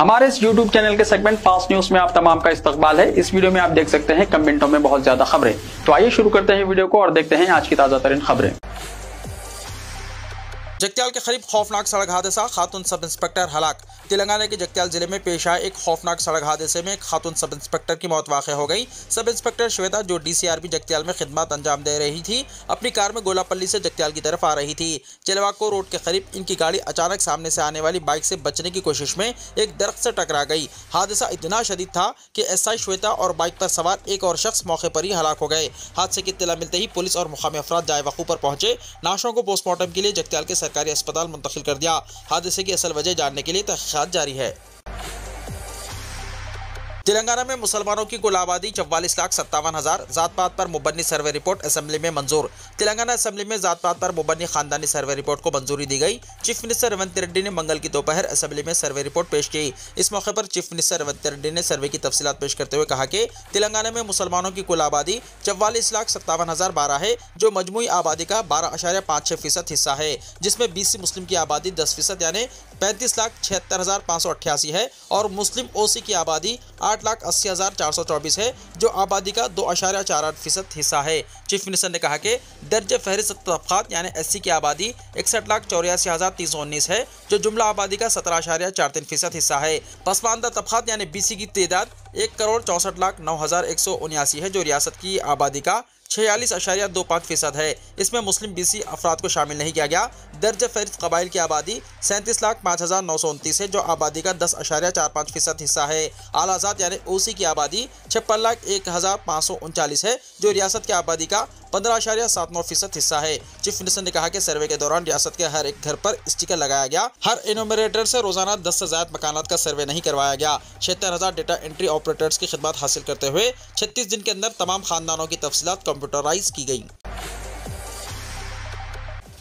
हमारे इस YouTube channel के सेगमेंट फास्ट न्यूज में आप तमाम का इस्तकबाल है। इस वीडियो में आप देख सकते हैं कम मिनटों में बहुत ज्यादा खबरें। तो आइए शुरू करते हैं वीडियो को और देखते हैं आज की ताजा तरीन खबरें। जगत्याल के करीब खौफनाक सड़क हादसा, खातून सब इंस्पेक्टर हलाक। तेलंगाना के जगत्याल जिले में पेश आए एक खौफनाक सड़क हादसे में एक खातून सब इंस्पेक्टर की मौत वाक़ हो गई। सब इंस्पेक्टर श्वेता, जो DCRB जगत्याल में खिदमत अंजाम दे रही थी, अपनी कार में गोलापल्ली से जगत्याल की तरफ आ रही थी। चिलवाको रोड के करीब इनकी गाड़ी अचानक सामने से आने वाली बाइक से बचने की कोशिश में एक दरख्त से टकरा गई। हादसा इतना शदीद था कि SI श्वेता और बाइक पर सवार एक और शख्स मौके पर ही हलाक हो गए। हादसे की इत्तला मिलते ही पुलिस और मुकामी अफराद जाए वक़ू पर पहुंचे। लाशों को पोस्टमार्टम के लिए जगत्याल के सरकारी अस्पताल मुंतकिल कर दिया। हादसे की असल वजह जानने के लिए तहकीकात जारी है। तेलंगाना में मुसलमानों की कुल आबादी 44,57,000। जात पात पर मुबन्नी सर्वे रिपोर्ट असेंबली में मंजूर। तेलंगाना असेंबली में जात पात पर मुबन्नी खानदानी सर्वे रिपोर्ट को मंजूरी दी गई। चीफ मिनिस्टर रेवंत रेड्डी ने मंगल की दोपहर असेंबली में सर्वे रिपोर्ट पेश की। इस मौके पर चीफ मिनिस्टर रेवंत रेड्डी ने सर्वे की तफसीलात पेश करते हुए कहा कि तेलंगाना में मुसलमानों की कुल आबादी 44,57,012 है, जो मजमूई आबादी का 12.56% हिस्सा है, जिसमें BC मुस्लिम की आबादी 10% यानी 35,76,588 है और मुस्लिम OC की आबादी 8,80,424 है, जो आबादी का 2.48% हिस्सा है। चीफ मिनिस्टर ने कहा कि दर्ज फहरिस्त तबकात यानी SC की आबादी 61,84,319 है, जो जुमला आबादी का 17.43% हिस्सा है। पसमानदा तबकात यानी BC की तादाद 1,64,09,179 है, जो रियासत की आबादी का 46.25% है। इसमें मुस्लिम BC अफराद को शामिल नहीं किया गया। दर्ज फहरिस्त कबाइल की आबादी 37,05,929 है, जो आबादी का 10.45% हिस्सा है। आला ज़ात यानी OC की आबादी 56,01,539 है, जो रियासत की आबादी का 15.79% हिस्सा है। चीफ मिनिस्टर ने कहा कि सर्वे के दौरान रियासत के हर एक घर पर स्टिकर लगाया गया। हर एनुमरेटर से रोजाना 10 से ज्यादा मकानात का सर्वे नहीं करवाया गया। 76,000 डेटा एंट्री ऑपरेटर्स की खिदमत हासिल करते हुए 36 दिन के अंदर तमाम खानदानों की तफसीलात कंप्यूटराइज की गई।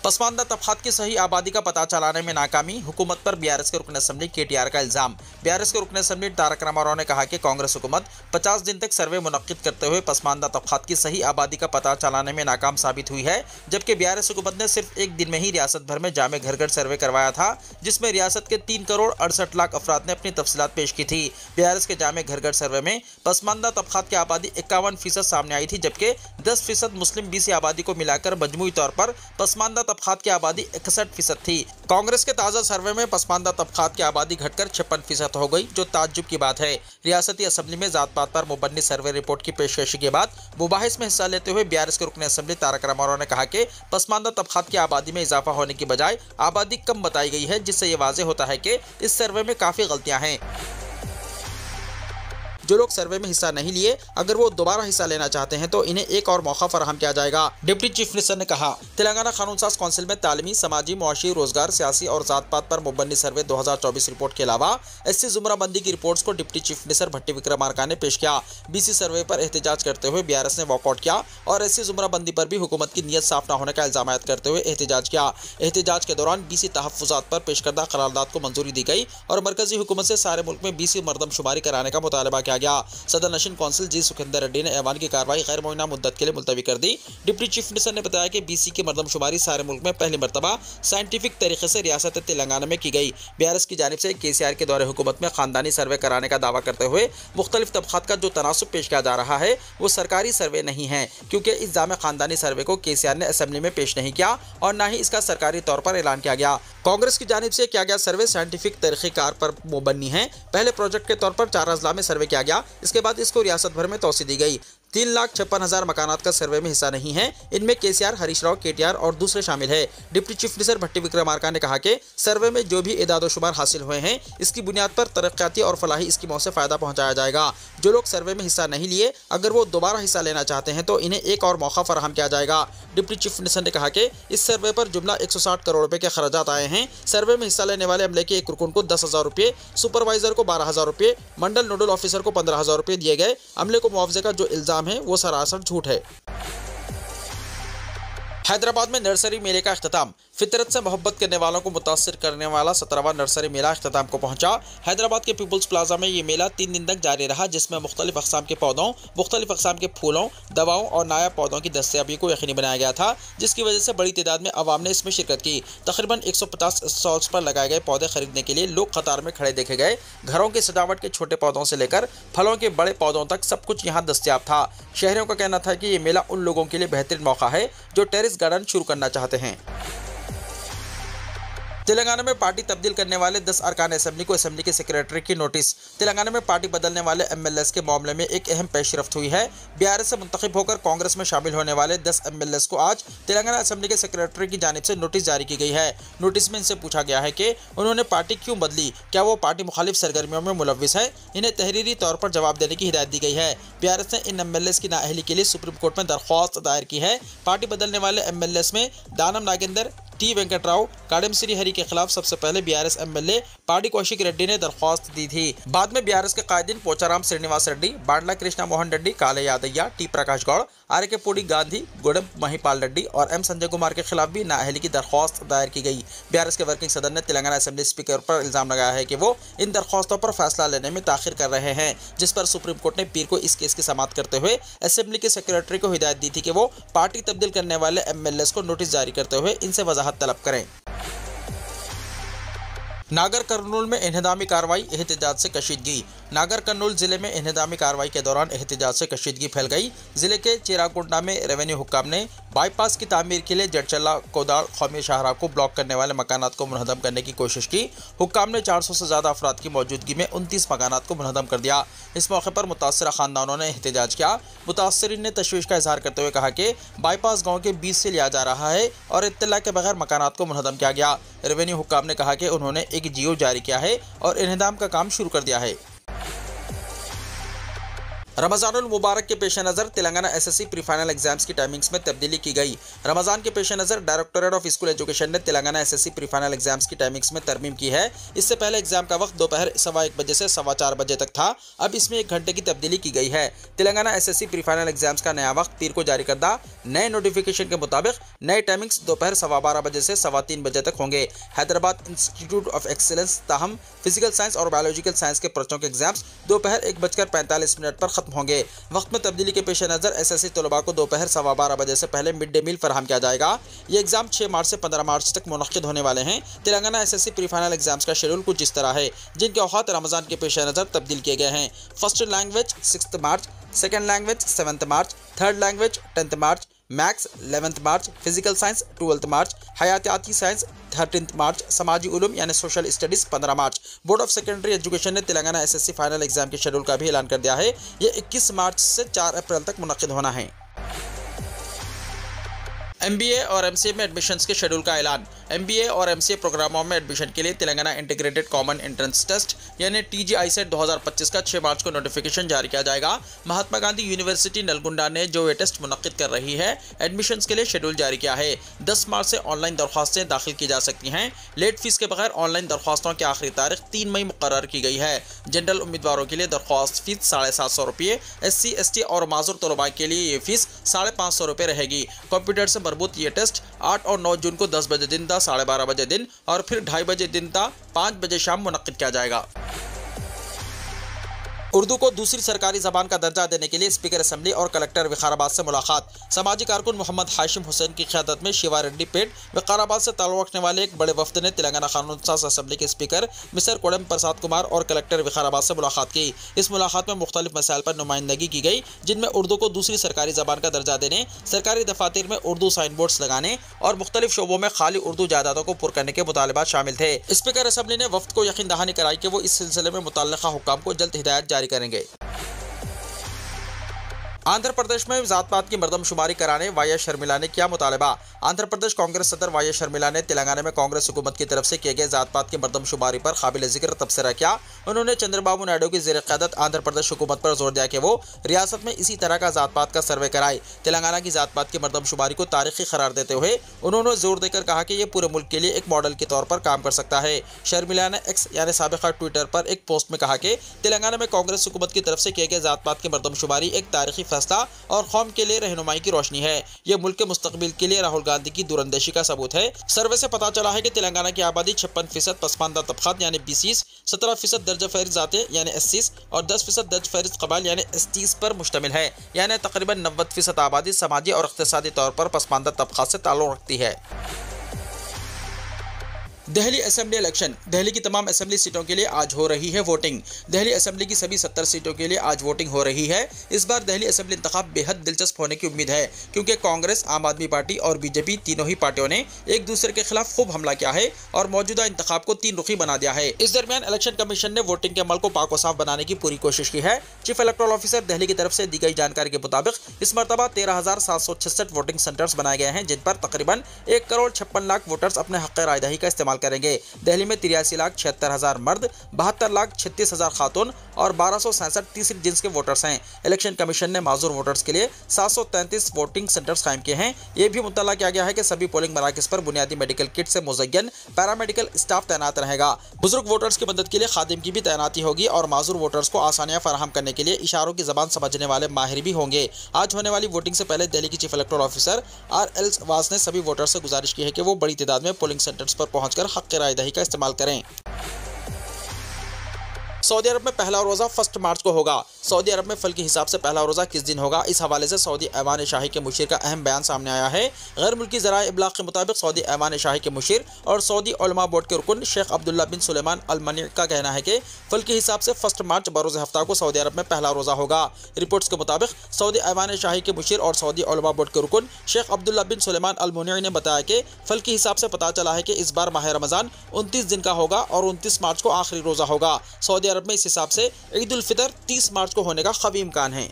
पसमानदा तबकात की सही आबादी का पता चलाने में नाकामी, हुकूमत पर BRS के रुकन असम्बली KTR का इल्ज़ाम। BRS के रुकन असम्बली तारक रामाराव ने कहा कि कांग्रेस हुकूमत 50 दिन तक सर्वे मुनक्किद करते हुए पसमानदा तबकात की सही आबादी का पता चलाने में नाकाम साबित हुई है, जबकि BRS हुकूमत ने सिर्फ एक दिन में ही रियासत भर में जामे घर घर सर्वे करवाया था, जिसमें रियासत के 3,68,00,000 अफराद ने अपनी तफसीलात पेश की थी। BRS के जामे घर घर सर्वे में पसमानदा तबकात की आबादी 51% सामने आई थी, जबकि 10% मुस्लिम BC आबादी को मिलाकर मजमूई तौर पर पसमानदा तबकात की आबादी 61% थी। कांग्रेस के ताज़ा सर्वे में पसमानदा तबकात की आबादी घटकर 56% हो गई, जो ताज्जुब की बात है। रियासती असेंबली में जात पात पर मुबन्नी सर्वे रिपोर्ट की पेशकशी के बाद मुबाहिस में हिस्सा लेते हुए BRS के रुकन असेंबली तारक रामाराव ने कहा कि पसमानदा तबकात की आबादी में इजाफा होने की बजाय आबादी कम बताई गई है, जिससे ये वाज़ेह होता है कि इस सर्वे में काफ़ी गलतियाँ हैं। जो लोग सर्वे में हिस्सा नहीं लिए, अगर वो दोबारा हिस्सा लेना चाहते हैं तो इन्हें एक और मौका फराहम किया जाएगा। डिप्टी चीफ मिनिस्टर ने कहा, तेलंगाना कानून साज कौंसिल में तालीमी, समाजी, मुआशी, रोजगार, सियासी और जात पात पर मुबन्नी सर्वे 2024 रिपोर्ट के अलावा SC जुमराबंदी की रिपोर्ट्स को डिप्टी चीफ मिनिस्टर भट्टी विक्रमार्का ने पेश किया। BC सर्वे पर एहतजाज करते हुए BRS ने वॉकआउट किया और SC जुमराबंदी पर भी हुकूमत की नीयत साफ न होने का इल्जाम करते हुए एहतजाज किया। एहतजाज के दौरान BC तहफ़्फ़ुज़ात पर पेश करदा करारदाद को मंजूरी दी गई और मरकजी हुकूमत से सारे मुल्क में BC मरदमशुमारी कराने का मुतालबा किया गया। सदर नशीन कौंसिल G सुखिंदर रेड्डी ने ऐवान की कार्रवाई गैर मुअय्यना मुद्दत के लिए मुलतवी कर दी। डिप्टी चीफ मिनिस्टर ने बताया कि BC की मरदमशुमारी सारे मुल्क में पहली मरतबा साइंटिफिक तरीके से रियासत तेलंगाना में की गई। BRS की जानिब से KCR के दौरे हुकूमत में खानदानी सर्वे कराने का दावा करते हुए मुख्तलिफ तबकात का जो तनासुब पेश किया जा रहा है वो सरकारी सर्वे नहीं है, क्योंकि इस जामे खानदानी सर्वे को KCR ने असेंबली में पेश नहीं किया और न ही इसका सरकारी तौर पर ऐलान किया गया। कांग्रेस की जानिब से किया गया सर्वे साइंटिफिक तरीक़ेकार पर मुबन्नी है। पहले प्रोजेक्ट के तौर पर 4 अजला में सर्वे किया गया, इसके बाद इसको रियासत भर में तोसी दी गई। 3,56,000 मकानात का सर्वे में हिस्सा नहीं है। इनमें KCR, हरीश राव, KTR और दूसरे शामिल है। डिप्टी चीफ मिनिस्टर भट्टी विक्रमार्का ने कहा कि सर्वे में जो भी इदाद-ओ-शुमार हासिल हुए हैं, इसकी बुनियाद पर तरक्याती और फलाही स्कीमों से फ़ायदा पहुंचाया जाएगा। जो लोग सर्वे में हिस्सा नहीं लिए, अगर वो दोबारा हिस्सा लेना चाहते हैं तो इन्हें एक और मौका फराहम किया जाएगा। डिप्टी चीफ मिनिस्टर ने कहा कि इस सर्वे पर जुमला 160 करोड़ रुपये के खर्चात आए हैं। सर्वे में हिस्सा लेने वाले अमले के एक रुकन को 10,000 रुपये, सुपरवाइजर को 12,000 रुपये, मंडल नोडल ऑफिसर को 15,000 रुपये दिए गए। अमले को मुआवजे का जो इल्ज़ाम है वो सरासर झूठ है। हैदराबाद में नर्सरी मेले का इख्तिताम। फितरत से मोहब्बत करने वालों को मुतासिर करने वाला 17वां नर्सरी मेला अख्ताम को पहुंचा। हैदराबाद के पीपुल्स प्लाजा में ये मेला 3 दिन तक जारी रहा, जिसमें मुख्तलिफ अक़साम के पौधों, मुख्तलिफ अक़साम के फूलों, दवाओं और नायाब पौधों की दस्तयाबी को यकीनी बनाया गया था, जिसकी वजह से बड़ी तादाद में अवाम ने इसमें शिरकत की। तकरीबन 150 स्टॉल्स पर लगाए गए पौधे खरीदने के लिए लोग कतार में खड़े देखे गए। घरों की सजावट के छोटे पौधों से लेकर फलों के बड़े पौधों तक सब कुछ यहाँ दस्तयाब था। शहरियों का कहना था कि ये मेला उन लोगों के लिए बेहतरीन मौका है जो टेरेस गार्डन शुरू करना चाहते हैं। तेलंगाना में पार्टी तब्दील करने वाले 10 अरकान असेंबली को असेंबली के सेक्रेटरी की नोटिस। तेलंगाना में पार्टी बदलने वाले एमएलएस के मामले में एक अहम पेशरफ्त हुई है। बीआरएस से मुंतखब होकर कांग्रेस में शामिल होने वाले 10 एमएलएस को आज तेलंगाना असेंबली के सेक्रेटरी की जानिब से नोटिस जारी की गई है। नोटिस में इनसे पूछा गया है कि उन्होंने पार्टी क्यों बदली, क्या वो पार्टी मुखालिफ सरगर्मियों में मुलव्विस है। इन्हें तहरीरी तौर पर जवाब देने की हिदायत दी गई है। बीआरएस ने इन एमएलएस की नाअहली के लिए सुप्रीम कोर्ट में दरख्वास्त दायर की है। पार्टी बदलने वाले एमएलएस में दानम नागेंदर, टी वेंकटराव, काडम श्री हरि के खिलाफ सबसे पहले बीआरएस एमएलए पाडी कौशिक रेड्डी ने दरख्वास्त दी थी। बाद में बीआरएस के कायदीन पोचाराम श्रीनिवास रेड्डी, बांडला कृष्णा मोहन रेड्डी, काले यादయ్య, टी प्रकाश गौड़, आर.के. पूडी गांधी, गुडम महिपाल रेड्डी और एम संजय कुमार के खिलाफ भी नाअहली की दरख्वास्त दायर की गई। बीआरएस के वर्किंग सदर ने तेलंगाना असेंबली स्पीकर पर इल्जाम लगाया है कि वो इन दरख्वास्तों पर फैसला लेने में ताखिर कर रहे हैं, जिस पर सुप्रीम कोर्ट ने पीर को इस केस की समाअत करते हुए असेंबली के सेक्रेटरी को हिदायत दी थी कि वो पार्टी तब्दील करने वाले एमएलएस को नोटिस जारी करते हुए इनसे वजाहत तलब करें। नागर कर्नूल में इन्हदामी कार्रवाई, एहतजाज से कशीदगी। नागर कर्नूल जिले में इन्हदामी कार्रवाई के दौरान एहतजाज से कशीदगी फैल गई। जिले के चिरागुंडा में रेवेन्यू हुक्काम ने बाईपास की तामीर के लिए जडचल्ला कोदाड़ कौमी शाहराह को ब्लॉक करने वाले मकानात को मुनहदम करने की कोशिश की। हुक्काम ने 400 से ज़्यादा अफराद की मौजूदगी में 29 मकानात को मुनहदम कर दिया। इस मौके पर मुतासरा खानदानों ने एहतजाज किया। मुतासरीन ने तशवीश का इजहार करते हुए कहा कि बाईपास गाँव के बीच से लिया जा रहा है और इत्तला के बगैर मकानात को मुनहदम किया गया। रेवेन्यू हुक्काम ने कहा कि उन्होंने एक जियो जारी किया है और इन्हदाम का काम शुरू कर दिया है। रमज़ानुल मुबारक के पेश नज़र Telangana SSC pre final exams की टाइमिंग्स में तब्दीली की गई। रमज़ान के पेश नज़र डायरेक्टोरेट ऑफ स्कूल एजुकेशन ने Telangana SSC pre final exams की टाइमिंग्स में तरमीम की है। इससे पहले एग्जाम का वक्त दोपहर 1:15 बजे से 4:15 बजे तक था। अब इसमें 1 घंटे की तब्दीली की गई है। Telangana SSC pre final exams का नया वक्त पीर को जारी करदा नए नोटिफिकेशन के मुताबिक नए टाइमिंग्स दोपहर 12:15 बजे से 3:15 बजे तक होंगे। हैदराबाद इंस्टीट्यूट ऑफ एक्सीलेंस ताहम फिजिकल साइंस और बायोलॉजिकल साइंस के पर्चों के एग्जाम्स दोपहर 1:45 पर खत्म होंगे। वक्त में तब्दीली के पेश नज़र एसएससी तलबा को दोपहर 12:15 बजे से पहले मिड डे मील फराहम किया जाएगा। ये एग्जाम 6 मार्च से 15 मार्च तक मुनक्किद होने वाले हैं। Telangana SSC pre final exams का शेड्यूल कुछ इस तरह है, जिनके औकात रमज़ान के पेश नज़र तब्दील किए गए हैं। फर्स्ट लैंग्वेज 6 मार्च, सेकेंड लैंग्वेज 7 मार्च, थर्ड लैंग्वेज 10 मार्च, मैथ्स 11 मार्च, फिजिकल साइंस 12 मार्च, हयातियाती साइंस 13 मार्च, समाजी उलूम यानी social studies 15 March. Board of secondary education ने तेलंगाना एसएससी फाइनल एग्जाम के शेड्यूल का भी ऐलान कर दिया है। ये 21 मार्च से 4 अप्रैल तक मुनक्किद होना है। MBA और MCA में एडमिशन्स के शेड्यूल का ऐलान। MBA और MCA प्रोग्रामों में एडमिशन के लिए Telangana integrated common entrance test यानी TGI-सेट 2025 का 6 मार्च को नोटिफिकेशन जारी किया जाएगा। महात्मा गांधी यूनिवर्सिटी नलगुंडा ने जो ये टेस्ट मुनक्किद कर रही है, एडमिशन्स के लिए शेड्यूल जारी किया है। 10 मार्च से ऑनलाइन दरख्वास्तें दाखिल की जा सकती हैं। लेट फीस के बगैर ऑनलाइन दरख्वास्तों की आखिरी तारीख 3 मई मुकर्रर की गई है। जनरल उम्मीदवारों के लिए दरख्वास्त फीस 750 रुपये, SC ST और माजूर तलबा के लिए ये फीस 550 रुपये रहेगी। कंप्यूटर से मरबूत ये टेस्ट 8 और 9 जून को 10 बजे दिन था, 12:30 बजे दिन और फिर 2:30 बजे दिन था, 5 बजे शाम मुनक्किद किया जाएगा। उर्दू को दूसरी सरकारी ज़बान का दर्जा देने के लिए स्पीकर असेंबली और कलेक्टर विकाराबाद से मुलाकात। समाजी कारकुन मोहम्मद हाशिम हुसैन की क़यादत में शिवा रेड्डी पेट विकाराबाद से ताल्लुक़ रखने वाले एक बड़े वफ्द ने तेलंगाना कानून साज असेंबली के स्पीकर मिस्टर कोडम प्रसाद कुमार और कलेक्टर विकाराबाद से मुलाकात की। इस मुलाकात में मुख्तलिफ मसाइल पर नुमाइंदगी की गई, जिनमें उर्दू को दूसरी सरकारी ज़बान का दर्जा देने, सरकारी दफातर में उर्दू साइन बोर्ड्स लगाने और मुख्तलिफ शोबों में खाली उर्दू जायदादों को पुर करने के मुतालबात शामिल थे। स्पीकर असेंबली ने वफ्द को यकीन दहानी कराई कि वो इस सिलसिले में मुतल्लिका हुक्काम को जल्द हिदायत जारी करेंगे। आंध्र प्रदेश में जात पात की मरदमशुमारी कराने वाई.एस. शर्मिला ने किया मुतालबा। आंध्र प्रदेश कांग्रेस सदर वाई.एस. शर्मिला ने तेलंगाना में कांग्रेस हुकूमत की तरफ से किए गए जात पात की मरदमशुमारी पर काबिल जिक्र तबसरा किया। उन्होंने चंद्रबाबू नायडू की ज़ेर क़यादत आंध्र प्रदेश हुकूमत पर जोर दिया कि वो रियासत में इसी तरह का जात पात का सर्वे कराए। तेलंगाना की जात पात की मरदमशुमारी को तारीखी करार देते हुए उन्होंने जोर देकर कहा कि ये पूरे मुल्क के लिए एक मॉडल के तौर पर काम कर सकता है। शर्मिला ने एक्स यानी साबिक़ा ट्विटर पर एक पोस्ट में कहा कि तेलंगाना में कांग्रेस हुकूमत की तरफ से किए गए जात पात की मरदमशुमारी एक तारीखी फैसला और कौम के लिए रहनुमाई की रोशनी है। ये मुल्क के मुस्तकबिल के लिए राहुल गांधी की दूरंदेशी का सबूत है। सर्वे से पता चला है कि तेलंगाना की आबादी 56% पसमानदा तबकात यानी BCs, 17% दर्ज फहरिस्त जाते यानी SCs और 10% दर्ज फहरिस्त कबाइल यानी STs पर मुश्तमिल है। यानी तकरीबन 90% आबादी समाजी और इक़्तिसादी तौर पर पसमानदा तबकात से ताल्लुक़ रखती है। Delhi assembly election. दिल्ली की तमाम असेंबली सीटों के लिए आज हो रही है वोटिंग। दिल्ली असेंबली की सभी 70 सीटों के लिए आज वोटिंग हो रही है। इस बार दिल्ली असेंबली इंतखाब बेहद दिलचस्प होने की उम्मीद है, क्योंकि कांग्रेस, आम आदमी पार्टी और बीजेपी तीनों ही पार्टियों ने एक दूसरे के खिलाफ खूब हमला किया है और मौजूदा इंतखाब को 3 रुखी बना दिया है। इस दरमियान इलेक्शन कमीशन ने वोटिंग के अमल को पाक और साफ बनाने की पूरी कोशिश की है। चीफ इलेक्टोरल ऑफिसर दिल्ली की तरफ से दी गई जानकारी के मुताबिक इस मरतबा 13,766 वोटिंग सेंटर्स बनाए गए हैं, जिन पर तकरीबन 1,56,00,000 वोटर्स अपने हक़ रायदही का इस्तेमाल करेंगे। दिल्ली में 83,76,000 मर्द, 72,36,000 खातून और 1,267 तीसरी जिन्स के वोटर्स हैं। इलेक्शन कमीशन ने माजूर वोटर्स के लिए 733 वोटिंग सेंटर्स कायम किए हैं। ये भी मुतल्ला किया गया है कि सभी पोलिंग मराकज़ पर बुनियादी मेडिकल किट से मुज़य्यन पैरामेडिकल स्टाफ तैनात रहेगा। बुजुर्ग वोटर्स की मदद के लिए खादिम की भी तैनाती होगी और माजूर वोटर्स को आसानियां फराहम करने के लिए इशारों की ज़बान समझने वाले माहिर भी होंगे। आज होने वाली वोटिंग से पहले दिल्ली की चीफ इलेक्टोरल ऑफिसर RL वास ने सभी वोटर्स से गुजारिश की है कि वो बड़ी तादाद में पोलिंग सेंटर्स पर पहुंचकर हक़ रायदही का इस्तेमाल करें। सऊदी अरब में पहला रोज़ा 1 मार्च को होगा। सऊदी अरब में फल के हिसाब से पहला रोज़ा किस दिन होगा, इस हवाले से सऊदी ऐवान शाही के मुशीर का अहम बयान सामने आया है। गैर मुल्की ज़राए इब्लाग के मुताबिक सऊदी ऐवान शाही के मुशीर और सऊदी उलमा बोर्ड के रुकन शेख अब्दुल्ला बिन सुलेमान अल मनी का कहना है कि फल के हिसाब से 1 मार्च बरोज़ हफ्ता को सऊदी अरब में पहला रोज़ा होगा। रिपोर्ट्स के मुताबिक सऊदी ऐवान शाही के मुशीर और सऊदी उलमा बोर्ड के रुकन शेख अब्दुल्ला बिन सुलेमान अल मनी ने बताया कि फल के हिसाब से पता चला है कि इस बार माह रमज़ान 29 दिन का होगा और 29 मार्च को आखिरी रोज़ा होगा। सऊदी अरब में इस हिसाब से ईद उल फितर 30 मार्च को होने का ख़वी इम्कान है।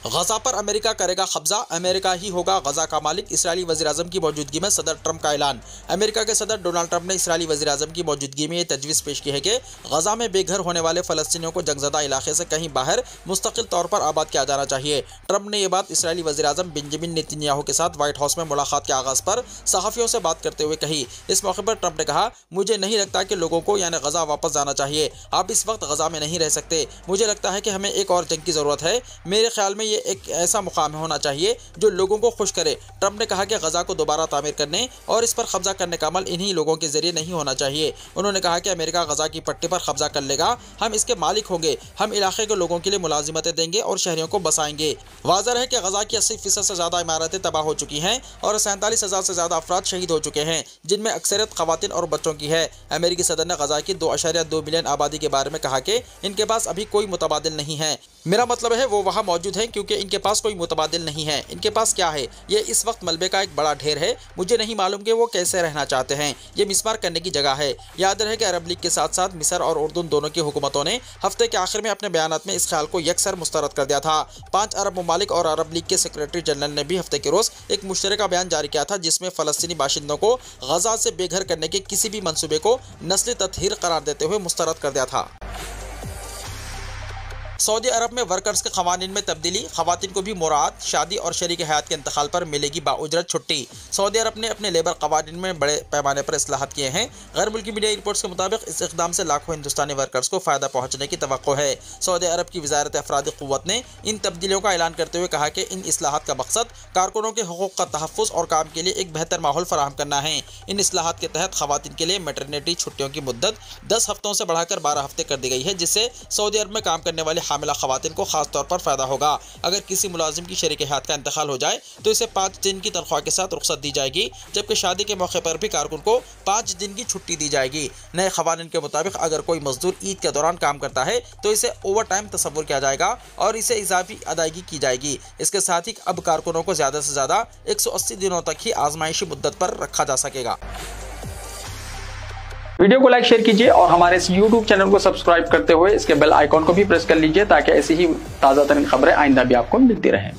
गजा पर अमेरिका करेगा कब्जा, अमेरिका ही होगा गजा का मालिक, इसराइली वज़ीर-ए-आज़म की मौजूदगी में सदर ट्रंप का ऐलान। अमेरिका के सदर डोनाल्ड ट्रंप ने इसराइली वज़ीर-ए-आज़म की मौजूदगी में ये तजवीज़ पेश की है कि गजा में बेघर होने वाले फ़लस्तीनियों को जंगज़दा इलाके से कहीं बाहर मुस्तकिल तौर पर आबाद किया जाना चाहिए। ट्रंप ने यह बात इसराइली वज़ीर-ए-आज़म बेंजामिन नेतन्याहू के साथ व्हाइट हाउस में मुलाकात के आगाज़ पर सहाफ़ियों से बात करते हुए कही। इस मौके पर ट्रंप ने कहा, मुझे नहीं लगता कि लोगों को यानी गजा वापस जाना चाहिए। आप इस वक्त गजा में नहीं रह सकते। मुझे लगता है कि हमें एक और जंग की ज़रूरत है। मेरे ख्याल में ये एक ऐसा मुकाम होना चाहिए जो लोगों को खुश करे। ट्रंप ने कहा कि गजा को दोबारा तामीर करने और इस पर कब्जा करने का अमल इन्हीं लोगों के जरिए नहीं होना चाहिए। उन्होंने कहा कि अमेरिका गजा की पट्टी पर कब्जा कर लेगा, हम इसके मालिक होंगे, हम इलाके के लोगों के लिए मुलाजिमतें देंगे और शहरियों को बसाएंगे। वाज़ेह है कि गजा की 80% से ज़्यादा इमारतें तबाह हो चुकी हैं और 47,000 से ज़्यादा अफराद शहीद हो चुके हैं, जिनमें अक्सरियत ख़वातीन और बच्चों की है। अमेरिकी सदर ने गजा की 2.2 मिलियन आबादी के बारे में कहा कि इनके पास अभी कोई मुतबादिल नहीं है। मेरा मतलब है वो वहाँ मौजूद हैं क्योंकि इनके पास कोई मुतबादिल नहीं है। इनके पास क्या है? ये इस वक्त मलबे का एक बड़ा ढेर है। मुझे नहीं मालूम कि वो कैसे रहना चाहते हैं। ये मिसमार करने की जगह है। याद रहे कि अरब लीग के साथ साथ मिस्र और उर्दून दोनों की हुकूमतों ने हफ्ते के आखिर में अपने बयानात में इस ख्याल को यकसर मुस्तरद कर दिया था। 5 अरब ममालिक और अरब लीग के सेक्रेटरी जनरल ने भी हफ्ते के रोज़ एक मुश्तरका बयान जारी किया था, जिसमें फ़लस्तीनी बाशिंदों को गजा से बेघर करने के किसी भी मंसूबे को नस्ली तत्हीर करार देते हुए मुस्तरद कर दिया था। सऊदी अरब में वर्कर्स के क़वानीन में तब्दीली, ख़वातीन को भी मुराद, शादी और शरीक हयात के इंतकाल पर मिलेगी बाउजरत छुट्टी। सऊदी अरब ने अपने लेबर क़वानीन में बड़े पैमाने पर इस्लाहात किए हैं। गैर मुल्की मीडिया रिपोर्ट्स के मुताबिक इस इक़दाम से लाखों हिंदुस्तानी वर्कर्स को फ़ायदा पहुँचने की तवक्को है। सऊदी अरब की वज़ारत अफरादी क़ुव्वत ने इन तब्दीलियों का ऐलान करते हुए कहा कि इन इस्लाहात का मकसद कारकुनों के हुकूक़ का तहफ़्फ़ुज़ और काम के लिए एक बेहतर माहौल फराहम करना है। इन इस्लाहात के तहत ख़वातीन के लिए मैटरनिटी छुट्टियों की मुद्दत 10 हफ्तों से बढ़ाकर 12 हफ्ते कर दी गई है, जिससे सऊदी अरब में काम करने वाले हामिला ख़वातीन को खास तौर पर फायदा होगा। अगर किसी मुलाजिम की शरीक हयात का इंतकाल हो जाए तो इसे 5 दिन की तनख्वाह के साथ रुख्सत दी जाएगी, जबकि शादी के मौके पर भी कारकुन को 5 दिन की छुट्टी दी जाएगी। नए क़वानीन के मुताबिक अगर कोई मजदूर ईद के दौरान काम करता है तो इसे ओवर टाइम तस्वुर किया जाएगा और इसे इजाफी अदायगी की जाएगी। इसके साथ ही अब कारकुनों को ज़्यादा से ज़्यादा 180 दिनों तक ही आजमाइशी मुद्दत पर रखा जा सकेगा। वीडियो को लाइक शेयर कीजिए और हमारे इस YouTube चैनल को सब्सक्राइब करते हुए इसके बेल आइकॉन को भी प्रेस कर लीजिए ताकि ऐसी ही ताज़ा तरीन खबरें आइंदा भी आपको मिलती रहें।